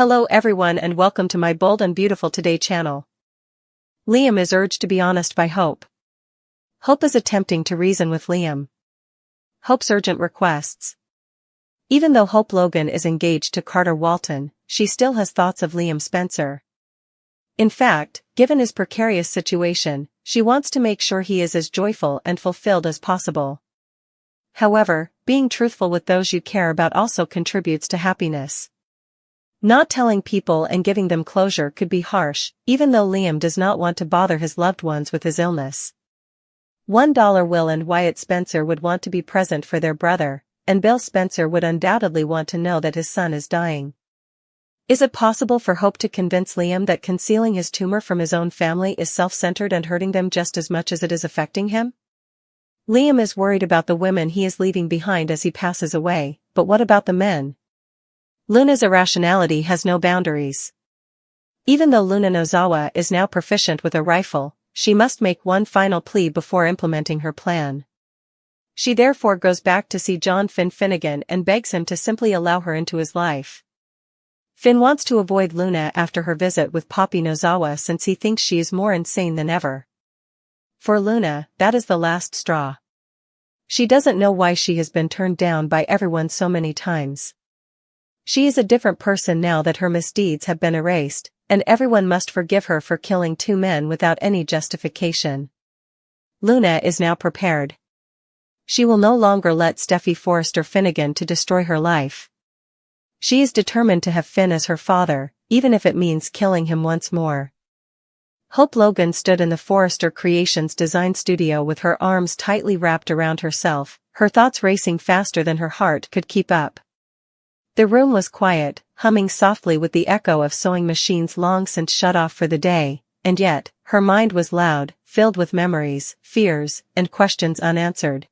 Hello everyone and welcome to my Bold and Beautiful Today channel. Liam is urged to be honest by Hope. Hope is attempting to reason with Liam. Hope's urgent requests. Even though Hope Logan is engaged to Carter Walton, she still has thoughts of Liam Spencer. In fact, given his precarious situation, she wants to make sure he is as joyful and fulfilled as possible. However, being truthful with those you care about also contributes to happiness. Not telling people and giving them closure could be harsh, even though Liam does not want to bother his loved ones with his illness. $1 Will and Wyatt Spencer would want to be present for their brother, and Bill Spencer would undoubtedly want to know that his son is dying. Is it possible for Hope to convince Liam that concealing his tumor from his own family is self-centered and hurting them just as much as it is affecting him? Liam is worried about the women he is leaving behind as he passes away, but what about the men? Luna's irrationality has no boundaries. Even though Luna Nozawa is now proficient with a rifle, she must make one final plea before implementing her plan. She therefore goes back to see John Finn Finnegan and begs him to simply allow her into his life. Finn wants to avoid Luna after her visit with Poppy Nozawa since he thinks she is more insane than ever. For Luna, that is the last straw. She doesn't know why she has been turned down by everyone so many times. She is a different person now that her misdeeds have been erased, and everyone must forgive her for killing two men without any justification. Luna is now prepared. She will no longer let Steffi Forrester Finnegan to destroy her life. She is determined to have Finn as her father, even if it means killing him once more. Hope Logan stood in the Forrester Creations design studio with her arms tightly wrapped around herself, her thoughts racing faster than her heart could keep up. The room was quiet, humming softly with the echo of sewing machines long since shut off for the day, and yet, her mind was loud, filled with memories, fears, and questions unanswered.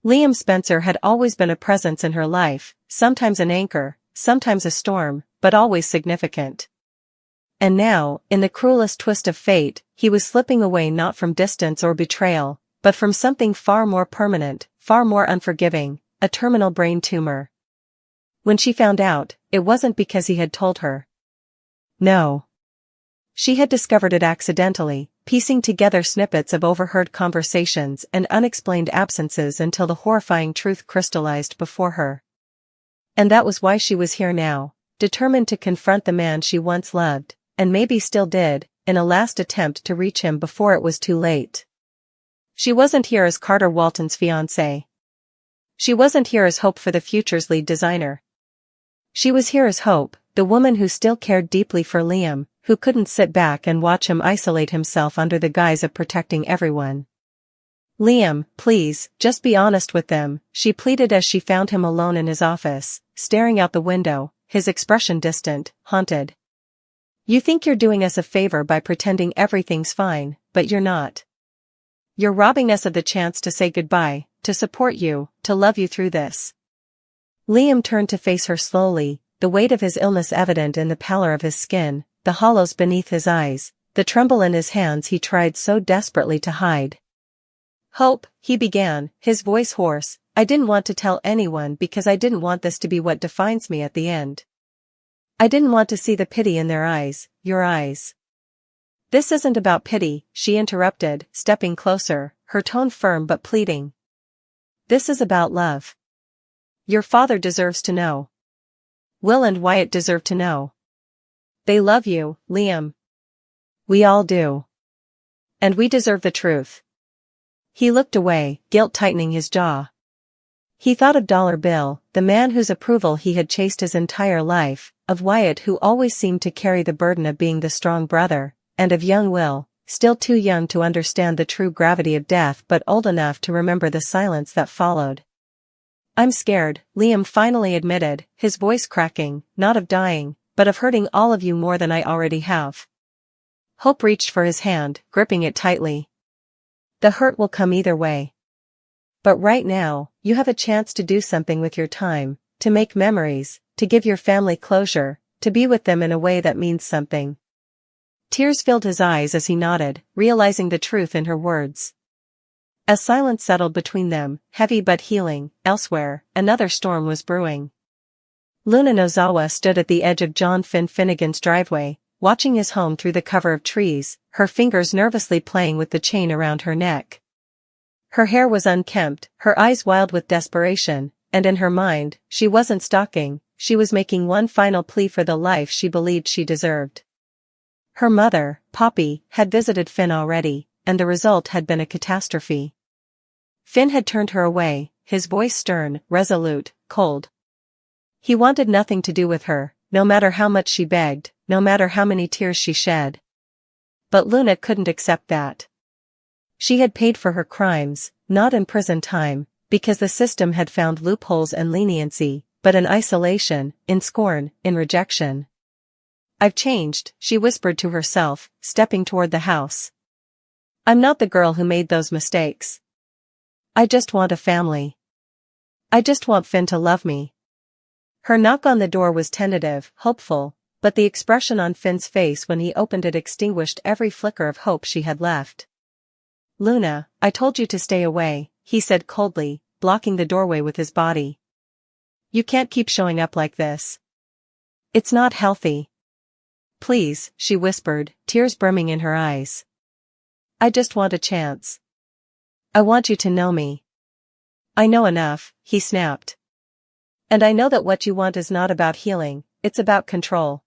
Liam Spencer had always been a presence in her life, sometimes an anchor, sometimes a storm, but always significant. And now, in the cruelest twist of fate, he was slipping away not from distance or betrayal, but from something far more permanent, far more unforgiving, a terminal brain tumor. When she found out, it wasn't because he had told her. No. She had discovered it accidentally, piecing together snippets of overheard conversations and unexplained absences until the horrifying truth crystallized before her. And that was why she was here now, determined to confront the man she once loved, and maybe still did, in a last attempt to reach him before it was too late. She wasn't here as Carter Walton's fiancée. She wasn't here as Hope for the Future's lead designer. She was here as Hope, the woman who still cared deeply for Liam, who couldn't sit back and watch him isolate himself under the guise of protecting everyone. Liam, please, just be honest with them, she pleaded as she found him alone in his office, staring out the window, his expression distant, haunted. You think you're doing us a favor by pretending everything's fine, but you're not. You're robbing us of the chance to say goodbye, to support you, to love you through this. Liam turned to face her slowly, the weight of his illness evident in the pallor of his skin, the hollows beneath his eyes, the tremble in his hands he tried so desperately to hide. Hope, he began, his voice hoarse, I didn't want to tell anyone because I didn't want this to be what defines me at the end. I didn't want to see the pity in their eyes, your eyes. This isn't about pity, she interrupted, stepping closer, her tone firm but pleading. This is about love. Your father deserves to know. Will and Wyatt deserve to know. They love you, Liam. We all do. And we deserve the truth. He looked away, guilt tightening his jaw. He thought of Dollar Bill, the man whose approval he had chased his entire life, of Wyatt who always seemed to carry the burden of being the strong brother, and of young Will, still too young to understand the true gravity of death but old enough to remember the silence that followed. I'm scared, Liam finally admitted, his voice cracking, not of dying, but of hurting all of you more than I already have. Hope reached for his hand, gripping it tightly. The hurt will come either way. But right now, you have a chance to do something with your time, to make memories, to give your family closure, to be with them in a way that means something. Tears filled his eyes as he nodded, realizing the truth in her words. As silence settled between them, heavy but healing, elsewhere, another storm was brewing. Luna Nozawa stood at the edge of John Finn Finnegan's driveway, watching his home through the cover of trees, her fingers nervously playing with the chain around her neck. Her hair was unkempt, her eyes wild with desperation, and in her mind, she wasn't stalking, she was making one final plea for the life she believed she deserved. Her mother, Poppy, had visited Finn already, and the result had been a catastrophe. Finn had turned her away, his voice stern, resolute, cold. He wanted nothing to do with her, no matter how much she begged, no matter how many tears she shed. But Luna couldn't accept that. She had paid for her crimes, not in prison time, because the system had found loopholes and leniency, but in isolation, in scorn, in rejection. "I've changed," she whispered to herself, stepping toward the house. "I'm not the girl who made those mistakes. I just want a family. I just want Finn to love me." Her knock on the door was tentative, hopeful, but the expression on Finn's face when he opened it extinguished every flicker of hope she had left. "Luna, I told you to stay away," he said coldly, blocking the doorway with his body. "You can't keep showing up like this. It's not healthy." "Please," she whispered, tears brimming in her eyes. "I just want a chance. I want you to know me." "I know enough," he snapped. "And I know that what you want is not about healing, it's about control.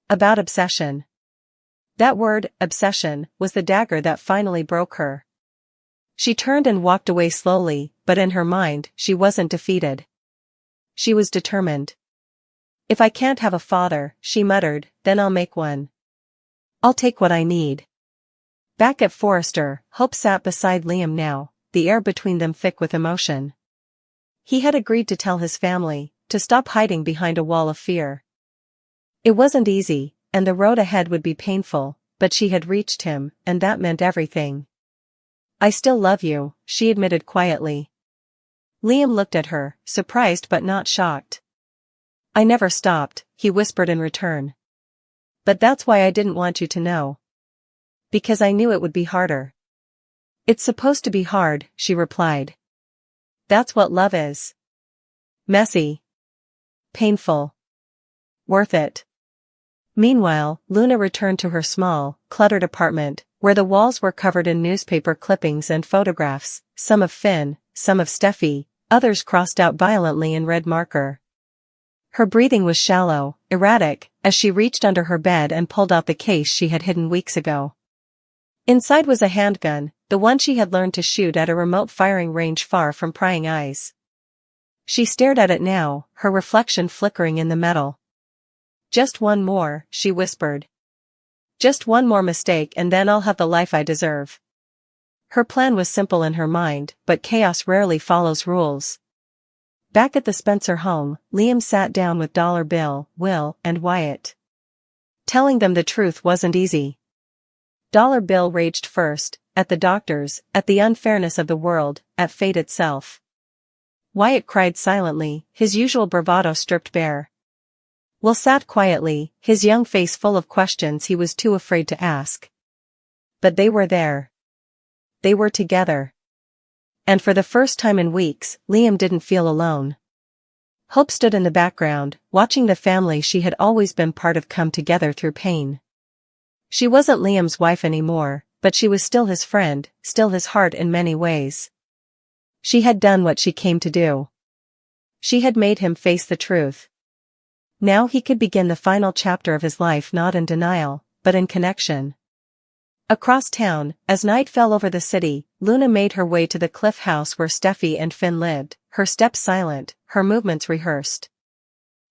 About obsession." That word, obsession, was the dagger that finally broke her. She turned and walked away slowly, but in her mind, she wasn't defeated. She was determined. "If I can't have a father," she muttered, "then I'll make one. I'll take what I need." Back at Forrester, Hope sat beside Liam now, the air between them thick with emotion. He had agreed to tell his family, to stop hiding behind a wall of fear. It wasn't easy, and the road ahead would be painful, but she had reached him, and that meant everything. "I still love you," she admitted quietly. Liam looked at her, surprised but not shocked. "I never stopped," he whispered in return. "But that's why I didn't want you to know. Because I knew it would be harder." "It's supposed to be hard," she replied. "That's what love is. Messy. Painful. Worth it." Meanwhile, Luna returned to her small, cluttered apartment, where the walls were covered in newspaper clippings and photographs, some of Finn, some of Steffi, others crossed out violently in red marker. Her breathing was shallow, erratic, as she reached under her bed and pulled out the case she had hidden weeks ago. Inside was a handgun, the one she had learned to shoot at a remote firing range far from prying eyes. She stared at it now, her reflection flickering in the metal. "Just one more," she whispered. "Just one more mistake and then I'll have the life I deserve." Her plan was simple in her mind, but chaos rarely follows rules. Back at the Spencer home, Liam sat down with Dollar Bill, Will, and Wyatt. Telling them the truth wasn't easy. Dollar Bill raged first, at the doctors, at the unfairness of the world, at fate itself. Wyatt cried silently, his usual bravado stripped bare. Will sat quietly, his young face full of questions he was too afraid to ask. But they were there. They were together. And for the first time in weeks, Liam didn't feel alone. Hope stood in the background, watching the family she had always been part of come together through pain. She wasn't Liam's wife anymore, but she was still his friend, still his heart in many ways. She had done what she came to do. She had made him face the truth. Now he could begin the final chapter of his life not in denial, but in connection. Across town, as night fell over the city, Luna made her way to the cliff house where Steffi and Finn lived, her steps silent, her movements rehearsed.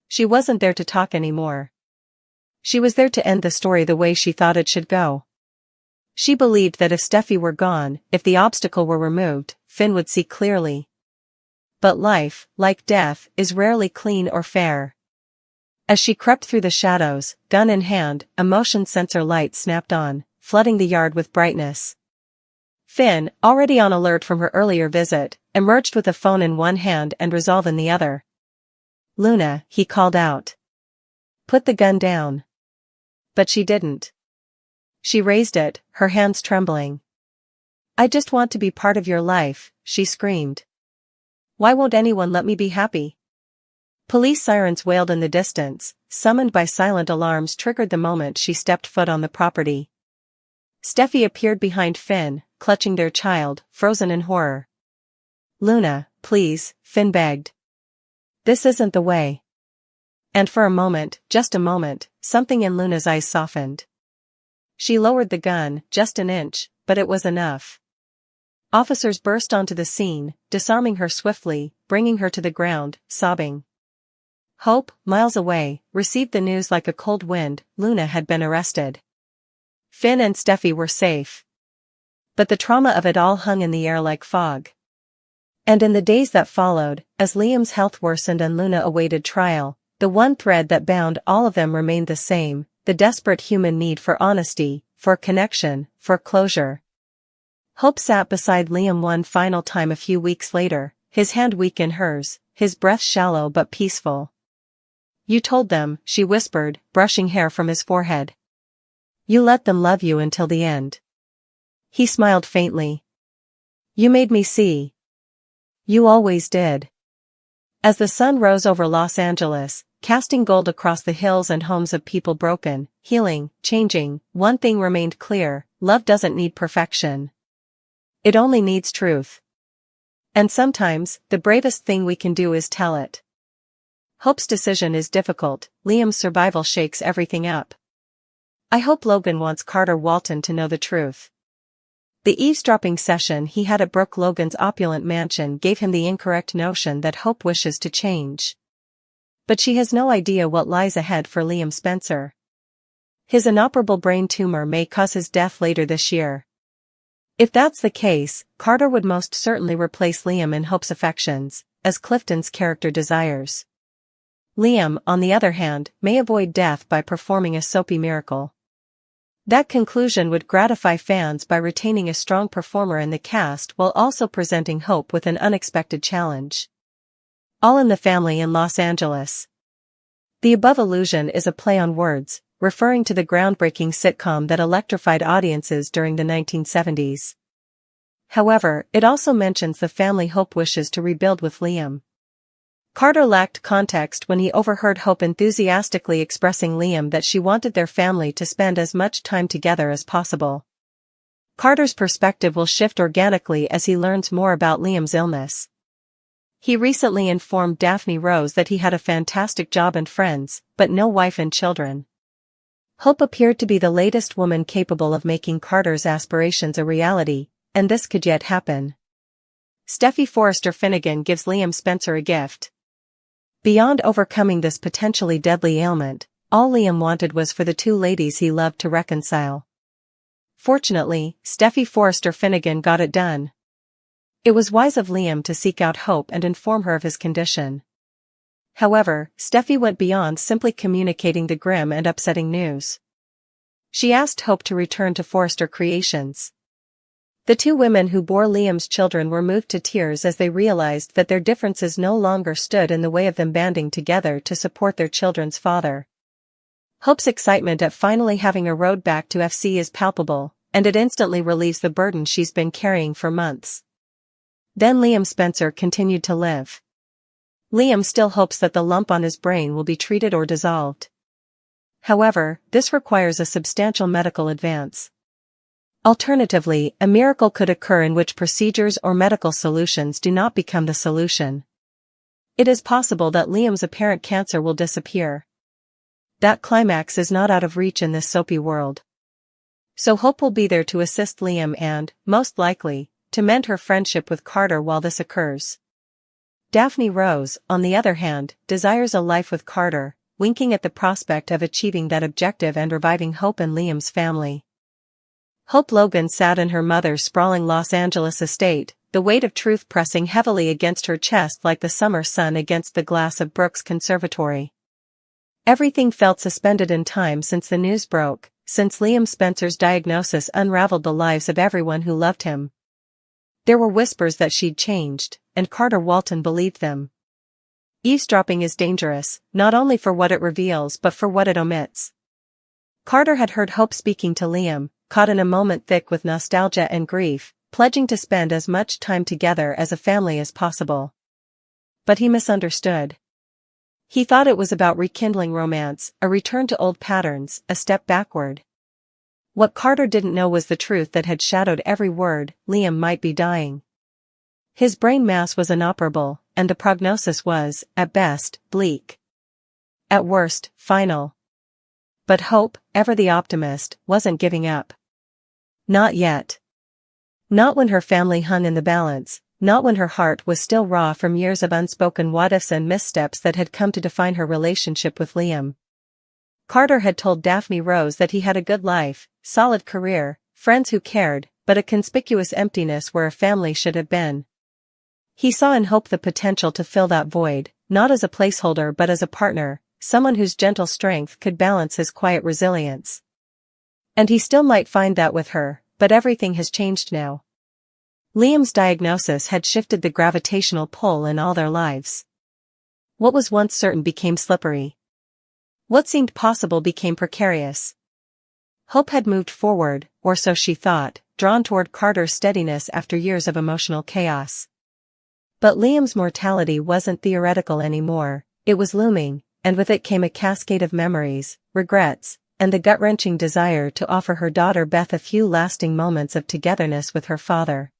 She wasn't there to talk anymore. She was there to end the story the way she thought it should go. She believed that if Steffi were gone, if the obstacle were removed, Finn would see clearly. But life, like death, is rarely clean or fair. As she crept through the shadows, gun in hand, a motion sensor light snapped on, flooding the yard with brightness. Finn, already on alert from her earlier visit, emerged with a phone in one hand and resolve in the other. "Luna," he called out. "Put the gun down." But she didn't. She raised it, her hands trembling. "I just want to be part of your life," she screamed. "Why won't anyone let me be happy? Police sirens wailed in the distance, summoned by silent alarms triggered the moment she stepped foot on the property. Steffi appeared behind Finn, clutching their child, frozen in horror. "Luna, please," Finn begged. "This isn't the way." And for a moment, just a moment, something in Luna's eyes softened. She lowered the gun, just an inch, but it was enough. Officers burst onto the scene, disarming her swiftly, bringing her to the ground, sobbing. Hope, miles away, received the news like a cold wind. Luna had been arrested. Finn and Steffi were safe. But the trauma of it all hung in the air like fog. And in the days that followed, as Liam's health worsened and Luna awaited trial, the one thread that bound all of them remained the same, the desperate human need for honesty, for connection, for closure. Hope sat beside Liam one final time a few weeks later, his hand weak in hers, his breath shallow but peaceful. "You told them," she whispered, brushing hair from his forehead. "You let them love you until the end." He smiled faintly. "You made me see. You always did." As the sun rose over Los Angeles, casting gold across the hills and homes of people broken, healing, changing, one thing remained clear: love doesn't need perfection. It only needs truth. And sometimes, the bravest thing we can do is tell it. Hope's decision is difficult. Liam's survival shakes everything up. "I hope Logan wants Carter Walton to know the truth." The eavesdropping session he had at Brooke Logan's opulent mansion gave him the incorrect notion that Hope wishes to change. But she has no idea what lies ahead for Liam Spencer. His inoperable brain tumor may cause his death later this year. If that's the case, Carter would most certainly replace Liam in Hope's affections, as Clifton's character desires. Liam, on the other hand, may avoid death by performing a soapy miracle. That conclusion would gratify fans by retaining a strong performer in the cast while also presenting Hope with an unexpected challenge. All in the Family in Los Angeles. The above allusion is a play on words, referring to the groundbreaking sitcom that electrified audiences during the 1970s. However, it also mentions the family Hope wishes to rebuild with Liam. Carter lacked context when he overheard Hope enthusiastically expressing Liam that she wanted their family to spend as much time together as possible. Carter's perspective will shift organically as he learns more about Liam's illness. He recently informed Daphne Rose that he had a fantastic job and friends, but no wife and children. Hope appeared to be the latest woman capable of making Carter's aspirations a reality, and this could yet happen. Steffi Forrester Finnegan gives Liam Spencer a gift. Beyond overcoming this potentially deadly ailment, all Liam wanted was for the two ladies he loved to reconcile. Fortunately, Steffi Forrester Finnegan got it done. It was wise of Liam to seek out Hope and inform her of his condition. However, Steffi went beyond simply communicating the grim and upsetting news. She asked Hope to return to Forrester Creations. The two women who bore Liam's children were moved to tears as they realized that their differences no longer stood in the way of them banding together to support their children's father. Hope's excitement at finally having a road back to FC is palpable, and it instantly relieves the burden she's been carrying for months. Then Liam Spencer continued to live. Liam still hopes that the lump on his brain will be treated or dissolved. However, this requires a substantial medical advance. Alternatively, a miracle could occur in which procedures or medical solutions do not become the solution. It is possible that Liam's apparent cancer will disappear. That climax is not out of reach in this soapy world. So Hope will be there to assist Liam and, most likely, to mend her friendship with Carter while this occurs. Daphne Rose, on the other hand, desires a life with Carter, winking at the prospect of achieving that objective and reviving Hope in Liam's family. Hope Logan sat in her mother's sprawling Los Angeles estate, the weight of truth pressing heavily against her chest like the summer sun against the glass of Brooke's conservatory. Everything felt suspended in time since the news broke, since Liam Spencer's diagnosis unraveled the lives of everyone who loved him. There were whispers that she'd changed, and Carter Walton believed them. Eavesdropping is dangerous, not only for what it reveals but for what it omits. Carter had heard Hope speaking to Liam, caught in a moment thick with nostalgia and grief, pledging to spend as much time together as a family as possible. But he misunderstood. He thought it was about rekindling romance, a return to old patterns, a step backward. What Carter didn't know was the truth that had shadowed every word: Liam might be dying. His brain mass was inoperable, and the prognosis was, at best, bleak. At worst, final. But Hope, ever the optimist, wasn't giving up. Not yet. Not when her family hung in the balance, not when her heart was still raw from years of unspoken what-ifs and missteps that had come to define her relationship with Liam. Carter had told Daphne Rose that he had a good life, solid career, friends who cared, but a conspicuous emptiness where a family should have been. He saw in Hope the potential to fill that void, not as a placeholder but as a partner, someone whose gentle strength could balance his quiet resilience. And he still might find that with her, but everything has changed now. Liam's diagnosis had shifted the gravitational pull in all their lives. What was once certain became slippery. What seemed possible became precarious. Hope had moved forward, or so she thought, drawn toward Carter's steadiness after years of emotional chaos. But Liam's mortality wasn't theoretical anymore, it was looming, and with it came a cascade of memories, regrets, and the gut-wrenching desire to offer her daughter Beth a few lasting moments of togetherness with her father.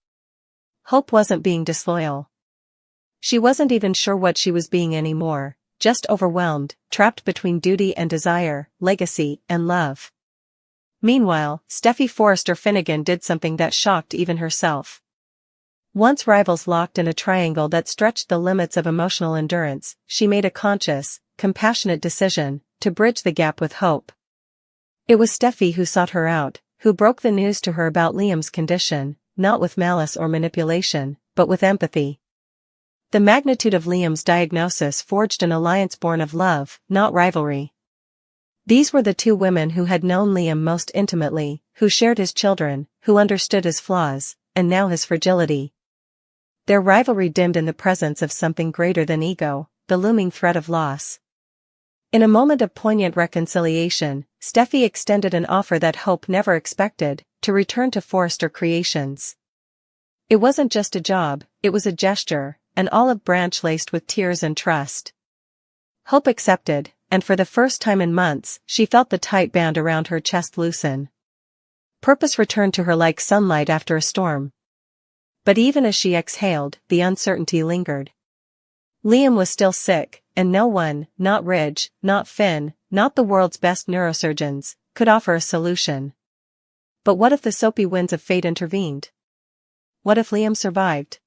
Hope wasn't being disloyal. She wasn't even sure what she was being anymore, just overwhelmed, trapped between duty and desire, legacy and love. Meanwhile, Steffi Forrester Finnegan did something that shocked even herself. Once rivals locked in a triangle that stretched the limits of emotional endurance, she made a conscious, compassionate decision to bridge the gap with Hope. It was Steffi who sought her out, who broke the news to her about Liam's condition, not with malice or manipulation, but with empathy. The magnitude of Liam's diagnosis forged an alliance born of love, not rivalry. These were the two women who had known Liam most intimately, who shared his children, who understood his flaws, and now his fragility. Their rivalry dimmed in the presence of something greater than ego, the looming threat of loss. In a moment of poignant reconciliation, Steffi extended an offer that Hope never expected, to return to Forrester Creations. It wasn't just a job, it was a gesture, an olive branch laced with tears and trust. Hope accepted, and for the first time in months, she felt the tight band around her chest loosen. Purpose returned to her like sunlight after a storm. But even as she exhaled, the uncertainty lingered. Liam was still sick, and no one, not Ridge, not Finn, not the world's best neurosurgeons, could offer a solution. But what if the soapy winds of fate intervened? What if Liam survived?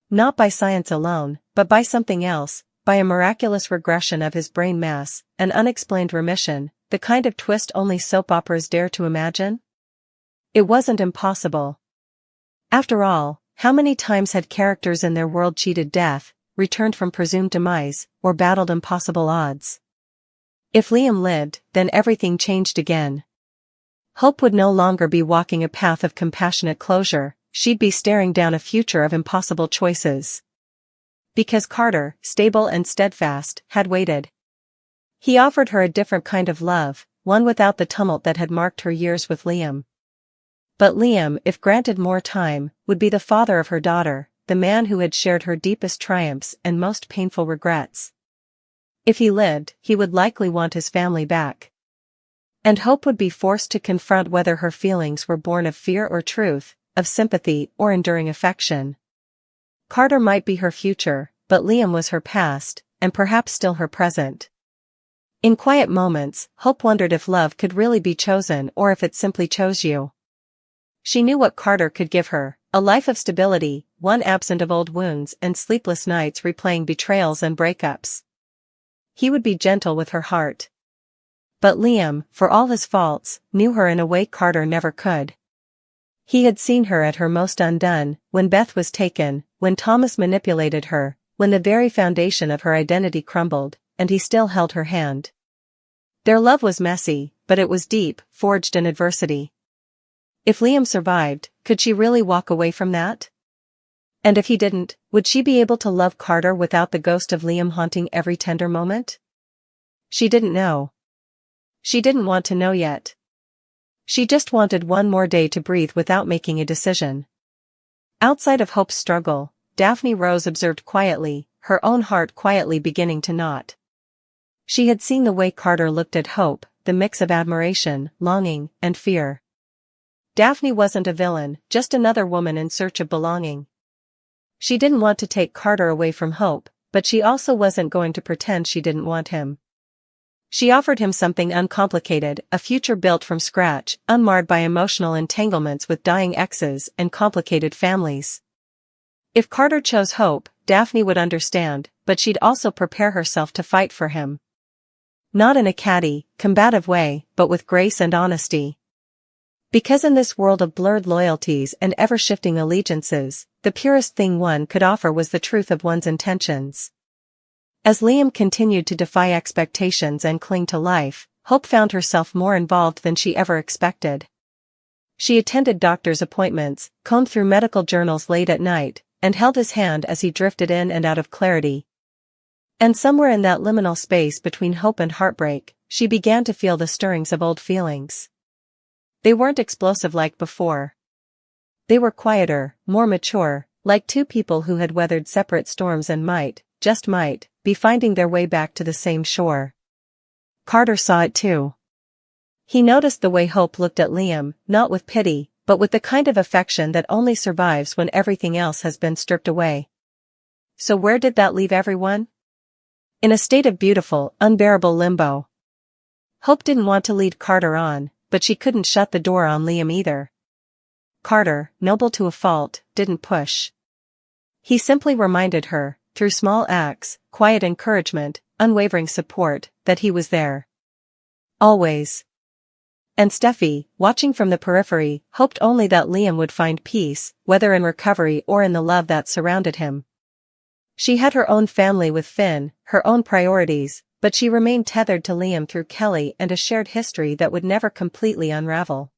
Not by science alone, but by something else, by a miraculous regression of his brain mass, an unexplained remission, the kind of twist only soap operas dare to imagine? It wasn't impossible. After all, how many times had characters in their world cheated death, returned from presumed demise, or battled impossible odds? If Liam lived, then everything changed again. Hope would no longer be walking a path of compassionate closure, she'd be staring down a future of impossible choices. Because Carter, stable and steadfast, had waited. He offered her a different kind of love, one without the tumult that had marked her years with Liam. But Liam, if granted more time, would be the father of her daughter, the man who had shared her deepest triumphs and most painful regrets. If he lived, he would likely want his family back. And Hope would be forced to confront whether her feelings were born of fear or truth, of sympathy or enduring affection. Carter might be her future, but Liam was her past, and perhaps still her present. In quiet moments, Hope wondered if love could really be chosen or if it simply chose you. She knew what Carter could give her, a life of stability, one absent of old wounds and sleepless nights replaying betrayals and breakups. He would be gentle with her heart. But Liam, for all his faults, knew her in a way Carter never could. He had seen her at her most undone, when Beth was taken, when Thomas manipulated her, when the very foundation of her identity crumbled, and he still held her hand. Their love was messy, but it was deep, forged in adversity. If Liam survived, could she really walk away from that? And if he didn't, would she be able to love Carter without the ghost of Liam haunting every tender moment? She didn't know. She didn't want to know yet. She just wanted one more day to breathe without making a decision. Outside of Hope's struggle, Daphne Rose observed quietly, her own heart quietly beginning to knot. She had seen the way Carter looked at Hope, the mix of admiration, longing, and fear. Daphne wasn't a villain, just another woman in search of belonging. She didn't want to take Carter away from Hope, but she also wasn't going to pretend she didn't want him. She offered him something uncomplicated, a future built from scratch, unmarred by emotional entanglements with dying exes and complicated families. If Carter chose Hope, Daphne would understand, but she'd also prepare herself to fight for him. Not in a catty, combative way, but with grace and honesty. Because in this world of blurred loyalties and ever-shifting allegiances, the purest thing one could offer was the truth of one's intentions. As Liam continued to defy expectations and cling to life, Hope found herself more involved than she ever expected. She attended doctor's appointments, combed through medical journals late at night, and held his hand as he drifted in and out of clarity. And somewhere in that liminal space between hope and heartbreak, she began to feel the stirrings of old feelings. They weren't explosive like before. They were quieter, more mature, like two people who had weathered separate storms and might, just might, be finding their way back to the same shore. Carter saw it too. He noticed the way Hope looked at Liam, not with pity, but with the kind of affection that only survives when everything else has been stripped away. So where did that leave everyone? In a state of beautiful, unbearable limbo. Hope didn't want to lead Carter on, but she couldn't shut the door on Liam either. Carter, noble to a fault, didn't push. He simply reminded her, through small acts, quiet encouragement, unwavering support, that he was there. Always. And Steffi, watching from the periphery, hoped only that Liam would find peace, whether in recovery or in the love that surrounded him. She had her own family with Finn, her own priorities, but she remained tethered to Liam through Kelly and a shared history that would never completely unravel.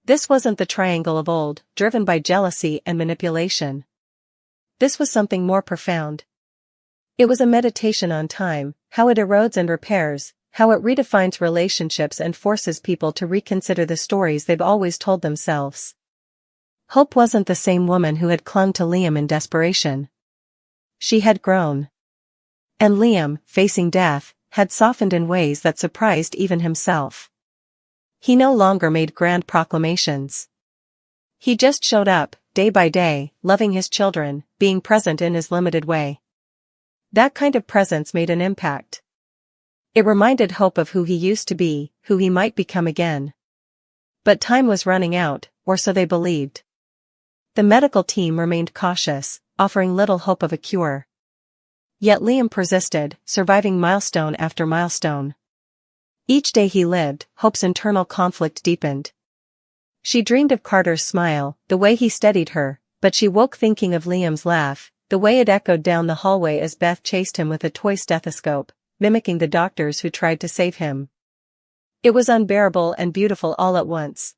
This wasn't the triangle of old, driven by jealousy and manipulation. This was something more profound. It was a meditation on time, how it erodes and repairs, how it redefines relationships and forces people to reconsider the stories they've always told themselves. Hope wasn't the same woman who had clung to Liam in desperation. She had grown. And Liam, facing death, had softened in ways that surprised even himself. He no longer made grand proclamations. He just showed up, day by day, loving his children, being present in his limited way. That kind of presence made an impact. It reminded Hope of who he used to be, who he might become again. But time was running out, or so they believed. The medical team remained cautious, offering little hope of a cure. Yet Liam persisted, surviving milestone after milestone. Each day he lived, Hope's internal conflict deepened. She dreamed of Carter's smile, the way he steadied her, but she woke thinking of Liam's laugh, the way it echoed down the hallway as Beth chased him with a toy stethoscope, mimicking the doctors who tried to save him. It was unbearable and beautiful all at once.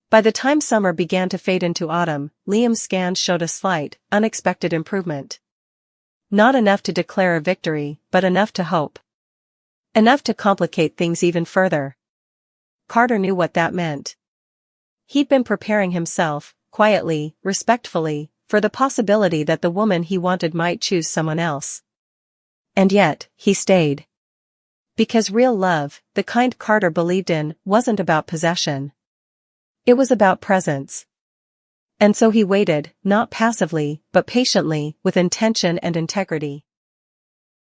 By the time summer began to fade into autumn, Liam's scans showed a slight, unexpected improvement. Not enough to declare a victory, but enough to hope. Enough to complicate things even further. Carter knew what that meant. He'd been preparing himself, quietly, respectfully, for the possibility that the woman he wanted might choose someone else. And yet, he stayed. Because real love, the kind Carter believed in, wasn't about possession. It was about presence. And so he waited, not passively, but patiently, with intention and integrity.